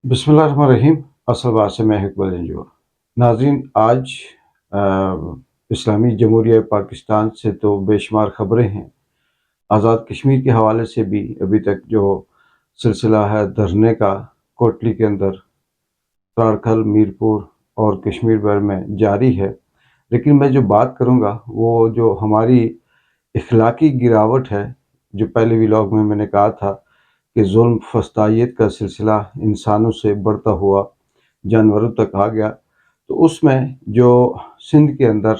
बिस्मिल्लाहिर्रहमानिर्रहीम। असल बात से मैं इकबाल जंजूर। नाज़रीन, आज इस्लामी जमहूरिया पाकिस्तान से तो बेशुमार ख़बरें हैं। आज़ाद कश्मीर के हवाले से भी अभी तक जो सिलसिला है धरने का कोटली के अंदर, त्रारखल, मीरपुर और कश्मीर भर में जारी है। लेकिन मैं जो बात करूँगा वो जो हमारी इखलाकी गिरावट है, जो पहले व्लॉग में मैंने कहा था कि जुल्म फस्तायत का सिलसिला इंसानों से बढ़ता हुआ जानवरों तक आ गया। तो उसमें जो सिंध के अंदर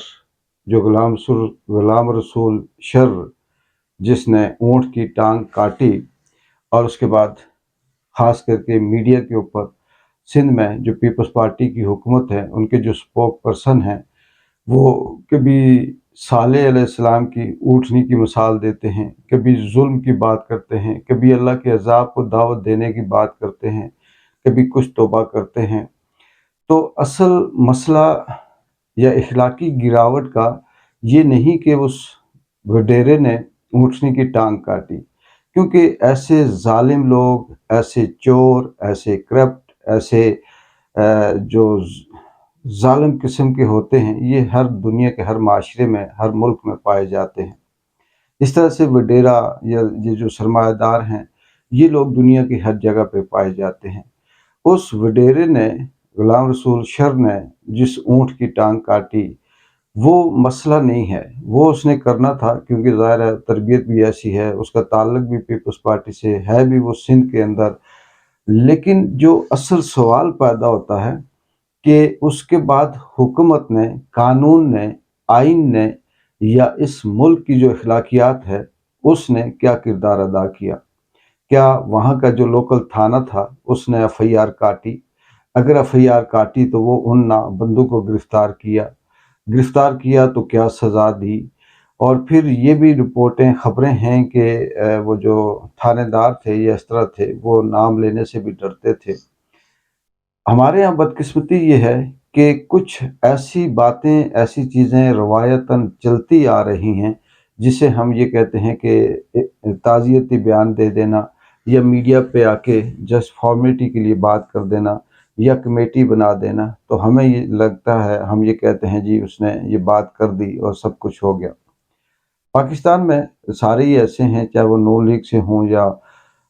जो गुलाम रसूल शर जिसने ऊँट की टांग काटी, और उसके बाद ख़ास करके मीडिया के ऊपर सिंध में जो पीपल्स पार्टी की हुकूमत है, उनके जो स्पोक पर्सन हैं, वो कभी सालेह अलैहिस्सलाम की ऊँटनी की मिसाल देते हैं, कभी जुल्म की बात करते हैं, कभी अल्लाह के अज़ाब को दावत देने की बात करते हैं, कभी कुछ तौबा करते हैं। तो असल मसला या इखलाकी गिरावट का ये नहीं कि उस वडेरे ने ऊँटनी की टांग काटी, क्योंकि ऐसे जालिम लोग, ऐसे चोर, ऐसे करप्ट, ऐसे जो जालिम किस्म के होते हैं, ये हर दुनिया के हर माशरे में, हर मुल्क में पाए जाते हैं। इस तरह से वडेरा या ये जो सरमायादार हैं, ये लोग दुनिया की हर जगह पे पाए जाते हैं। उस वडेरे ने, गुलाम रसूल शर ने जिस ऊँट की टांग काटी, वो मसला नहीं है। वो उसने करना था क्योंकि ज़ाहिर है तरबियत भी ऐसी है, उसका ताल्लुक भी पीपल्स पार्टी से है, भी वो सिंध के अंदर। लेकिन जो असल सवाल पैदा होता है कि उसके बाद हुकूमत ने, कानून ने, आइन ने या इस मुल्क की जो अखलाकियात है, उसने क्या किरदार अदा किया? क्या वहाँ का जो लोकल थाना था, उसने एफआईआर काटी? अगर एफआईआर काटी तो वो उन नाबंदों को गिरफ्तार किया तो क्या सज़ा दी? और फिर ये भी रिपोर्टें, ख़बरें हैं कि वो जो थानेदार थे या इस तरह थे, वो नाम लेने से भी डरते थे। हमारे यहाँ बदकिस्मती ये है कि कुछ ऐसी बातें, ऐसी चीज़ें रवायतन चलती आ रही हैं, जिसे हम ये कहते हैं कि ताज़ियती बयान दे देना या मीडिया पे आके जस्ट फॉर्मेलिटी के लिए बात कर देना या कमेटी बना देना, तो हमें ये लगता है, हम ये कहते हैं जी उसने ये बात कर दी और सब कुछ हो गया। पाकिस्तान में सारे ही ऐसे हैं, चाहे वो नून लीग से हों या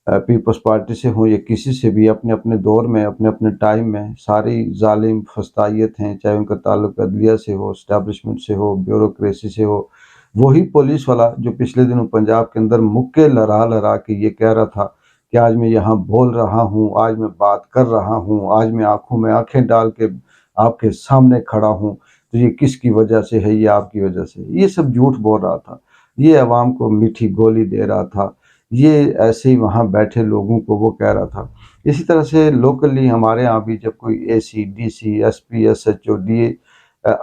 पीपल्स पार्टी से हों या किसी से भी, अपने अपने दौर में, अपने अपने टाइम में सारी जालिम फस्तायत हैं, चाहे उनका ताल्लुक अदलिया से हो, इस्टेब्लिशमेंट से हो, ब्यूरोक्रेसी से हो। वही पुलिस वाला जो पिछले दिनों पंजाब के अंदर मुक्के लड़ा लड़ा के ये कह रहा था कि आज मैं यहाँ बोल रहा हूँ, आज मैं बात कर रहा हूँ, आज मैं आंखों में आंखें डाल के आपके सामने खड़ा हूँ, तो ये किसकी वजह से है? ये आपकी वजह से। ये सब झूठ बोल रहा था, ये अवाम को मीठी गोली दे रहा था, ये ऐसे ही वहाँ बैठे लोगों को वो कह रहा था। इसी तरह से लोकली हमारे यहाँ भी जब कोई AC, DC, SP, SHO,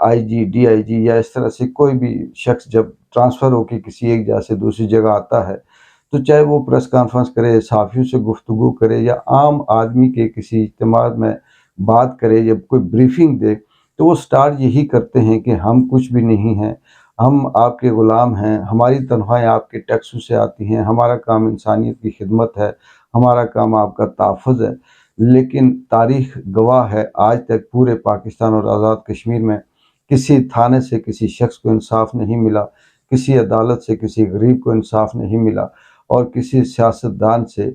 IG, DIG या इस तरह से कोई भी शख्स जब ट्रांसफ़र होकर किसी एक जगह से दूसरी जगह आता है, तो चाहे वो प्रेस कॉन्फ्रेंस करे, सहाफ़ियों से गुफ्तगू करे या आम आदमी के किसी इज्तिमा में बात करे या कोई ब्रीफिंग दे, तो वो स्टार्ट यही करते हैं कि हम कुछ भी नहीं हैं, हम आपके ग़ुलाम हैं, हमारी तनख्वाहें आपके टैक्सों से आती हैं, हमारा काम इंसानियत की खिदमत है, हमारा काम आपका तहफ़्फ़ुज़ है। लेकिन तारीख़ गवाह है, आज तक पूरे पाकिस्तान और आज़ाद कश्मीर में किसी थाने से किसी शख्स को इंसाफ़ नहीं मिला, किसी अदालत से किसी गरीब को इंसाफ़ नहीं मिला, और किसी सियासतदान से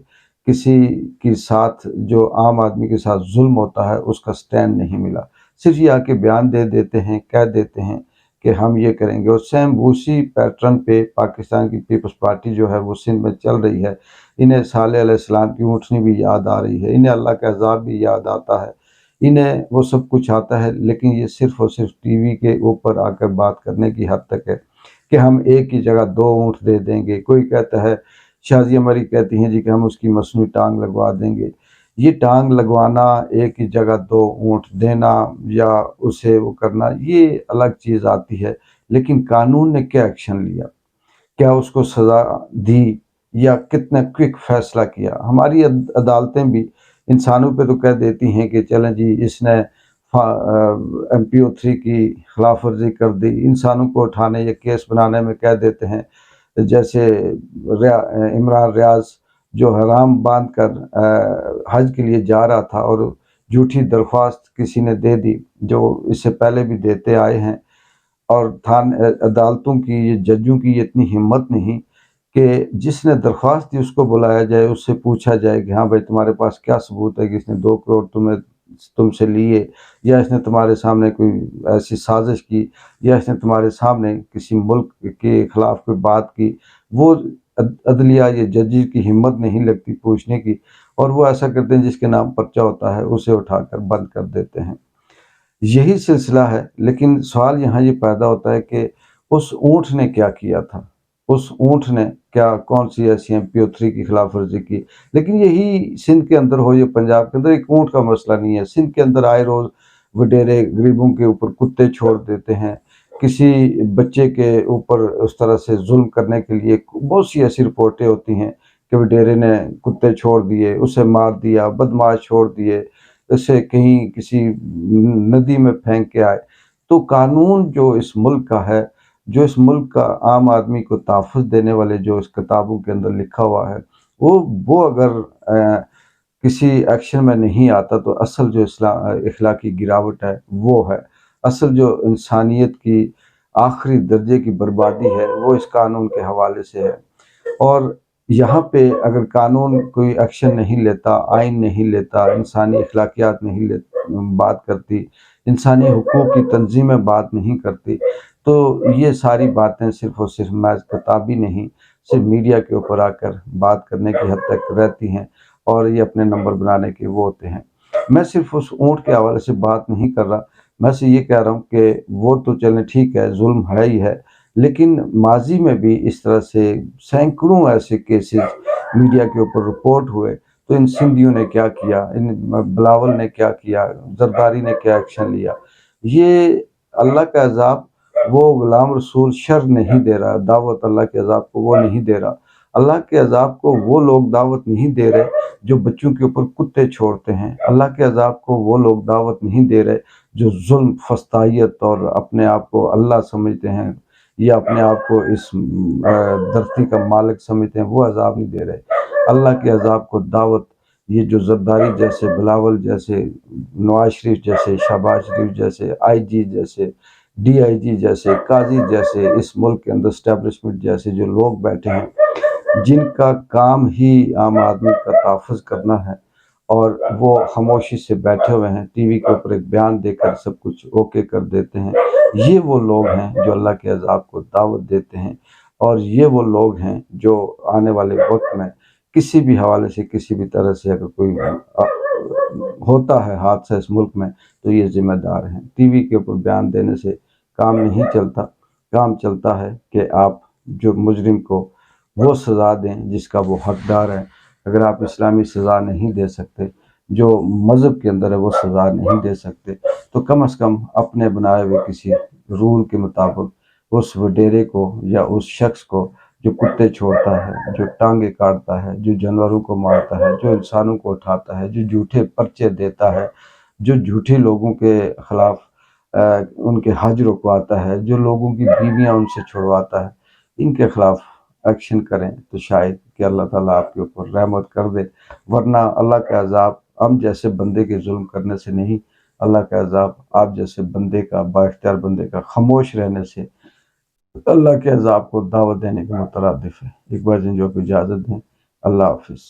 किसी के साथ, जो आम आदमी के साथ जुल्म होता है, उसका स्टैंड नहीं मिला। सिर्फ़ ये आके बयान दे देते हैं, कह देते हैं कि हम ये करेंगे, और सेम उसी पैटर्न पे पाकिस्तान की पीपल्स पार्टी जो है वो सिंध में चल रही है। इन्हें सालेह अलैहिस्सलाम की ऊँटनी भी याद आ रही है, इन्हें अल्लाह का अज़ाब भी याद आता है, इन्हें वो सब कुछ आता है, लेकिन ये सिर्फ़ और सिर्फ टीवी के ऊपर आकर बात करने की हद तक है कि हम एक ही जगह 2 ऊँट दे देंगे। कोई कहता है, शाज़िया मरी कहती हैं जी कि हम उसकी मसनूई टांग लगवा देंगे। ये टांग लगवाना, एक ही जगह 2 ऊँट देना या उसे वो करना, ये अलग चीज़ आती है। लेकिन कानून ने क्या एक्शन लिया? क्या उसको सज़ा दी या कितना क्विक फ़ैसला किया? हमारी अदालतें भी इंसानों पे तो कह देती हैं कि चलें जी इसने एमपीओ 3 की खिलाफ वर्जी कर दी, इंसानों को उठाने या केस बनाने में कह देते हैं। जैसे इमरान रियाज جو حرام باندھ کر حج کے لیے جا رہا تھا اور جھوٹی درخواست کسی نے دے دی، جو اس سے پہلے بھی دیتے آئے ہیں، اور عدالتوں کی، یہ ججوں کی اتنی ہمت نہیں کہ جس نے درخواست دی اس کو بلایا جائے، اس سے پوچھا جائے کہ ہاں بھائی تمہارے پاس کیا ثبوت ہے کہ اس نے 2 کروڑ تم سے لیے، یا اس نے تمہارے سامنے کوئی ایسی سازش کی، یا اس نے تمہارے سامنے کسی ملک کے خلاف کوئی بات کی۔ وہ عدلیہ یا ججی کی ہمت نہیں لگتی پوچھنے کی، اور وہ ایسا کرتے ہیں جس کے نام پرچہ ہوتا ہے اسے اٹھا کر بند کر دیتے ہیں۔ یہی سلسلہ ہے، لیکن سوال یہاں یہ پیدا ہوتا ہے کہ اس اونٹ نے کیا کیا تھا، اس اونٹ نے کیا کون سی ایسی MP03 کی خلاف ورزی کی۔ لیکن یہی سندھ کے اندر ہو یا پنجاب کے اندر، ایک اونٹ کا مسئلہ نہیں ہے۔ سندھ کے اندر آئے روز وڈیرے غریبوں کے اوپر کتے چھوڑ دیتے ہیں، کسی بچے کے اوپر اس طرح سے ظلم کرنے کے لیے بہت سی ایسی رپورٹیں ہوتی ہیں کہ وڈیرے نے کتے چھوڑ دیے، اسے مار دیا، بدماش چھوڑ دیے، اسے کہیں کسی ندی میں پھینک کے آئے۔ تو قانون جو اس ملک کا ہے، جو اس ملک کا عام آدمی کو تحفظ دینے والے جو اس کتابوں کے اندر لکھا ہوا ہے، وہ اگر کسی ایکشن میں نہیں آتا تو اصل جو اخلاقی گراوٹ ہے وہ ہے، اصل جو انسانیت کی آخری درجے کی بربادی ہے وہ اس قانون کے حوالے سے ہے۔ اور یہاں پہ اگر قانون کوئی ایکشن نہیں لیتا، آئین نہیں لیتا، انسانی اخلاقیات نہیں بات کرتی، انسانی حقوق کی تنظیمیں بات نہیں کرتی، تو یہ ساری باتیں صرف اور صرف محض کتابی نہیں، صرف میڈیا کے اوپر آ کر بات کرنے کی حد تک رہتی ہیں، اور یہ اپنے نمبر بنانے کے وہ ہوتے ہیں۔ میں صرف اس اونٹ کے حوالے سے بات نہیں کر رہا، میں سے یہ کہہ رہا ہوں کہ وہ تو چلیں ٹھیک ہے، ظلم ہے ہی ہے، لیکن ماضی میں بھی اس طرح سے سینکڑوں ایسے کیسز میڈیا کے اوپر رپورٹ ہوئے، تو ان سندھیوں نے کیا کیا، ان بلاول نے کیا کیا، زرداری نے کیا ایکشن لیا۔ یہ اللہ کا عذاب وہ غلام رسول شر نہیں دے رہا، دعوت اللہ کے عذاب کو وہ نہیں دے رہا۔ اللہ کے عذاب کو وہ لوگ دعوت نہیں دے رہے جو بچوں کے اوپر کتے چھوڑتے ہیں۔ اللہ کے عذاب کو وہ لوگ دعوت نہیں دے رہے جو ظلم، فسطائیت اور اپنے آپ کو اللہ سمجھتے ہیں، یا اپنے آپ کو اس دھرتی کا مالک سمجھتے ہیں، وہ عذاب نہیں دے رہے۔ اللہ کے عذاب کو دعوت یہ جو زرداری جیسے، بلاول جیسے، نواز شریف جیسے، شہباز شریف جیسے، IG جیسے، DIG جیسے، قاضی جیسے، اس ملک کے اندر اسٹیبلشمنٹ جیسے جو لوگ بیٹھے ہیں، جن کا کام ہی عام آدمی کا تحفظ کرنا ہے، اور وہ خاموشی سے بیٹھے ہوئے ہیں، ٹی وی کے اوپر ایک بیان دے کر سب کچھ اوکے کر دیتے ہیں۔ یہ وہ لوگ ہیں جو اللہ کے عذاب کو دعوت دیتے ہیں، اور یہ وہ لوگ ہیں جو آنے والے وقت میں کسی بھی حوالے سے، کسی بھی طرح سے اگر کوئی ہوتا ہے حادثہ اس ملک میں، تو یہ ذمہ دار ہیں۔ ٹی وی کے اوپر بیان دینے سے کام نہیں چلتا، کام چلتا ہے کہ آپ جو مجرم کو وہ سزا دیں جس کا وہ حقدار ہے۔ اگر آپ اسلامی سزا نہیں دے سکتے، جو مذہب کے اندر ہے وہ سزا نہیں دے سکتے، تو کم از کم اپنے بنائے ہوئے کسی رول کے مطابق اس وڈیرے کو یا اس شخص کو جو کتے چھوڑتا ہے، جو ٹانگیں کاٹتا ہے، جو جانوروں کو مارتا ہے، جو انسانوں کو اٹھاتا ہے، جو جھوٹے پرچے دیتا ہے، جو جھوٹے لوگوں کے خلاف ان کے حج رکواتا ہے، جو لوگوں کی بیویاں ان سے چھڑواتا ہے، ان کے خلاف ایکشن کریں تو شاید کہ اللہ تعالیٰ آپ کے اوپر رحمت کر دے۔ ورنہ اللہ کا عذاب ہم جیسے بندے کے ظلم کرنے سے نہیں، اللہ کا عذاب آپ جیسے بندے کا، با اختیار بندے کا خاموش رہنے سے اللہ کے عذاب کو دعوت دینے کے مترادف ہے۔ ایک بار جن جو کو اجازت دیں، اللہ حافظ۔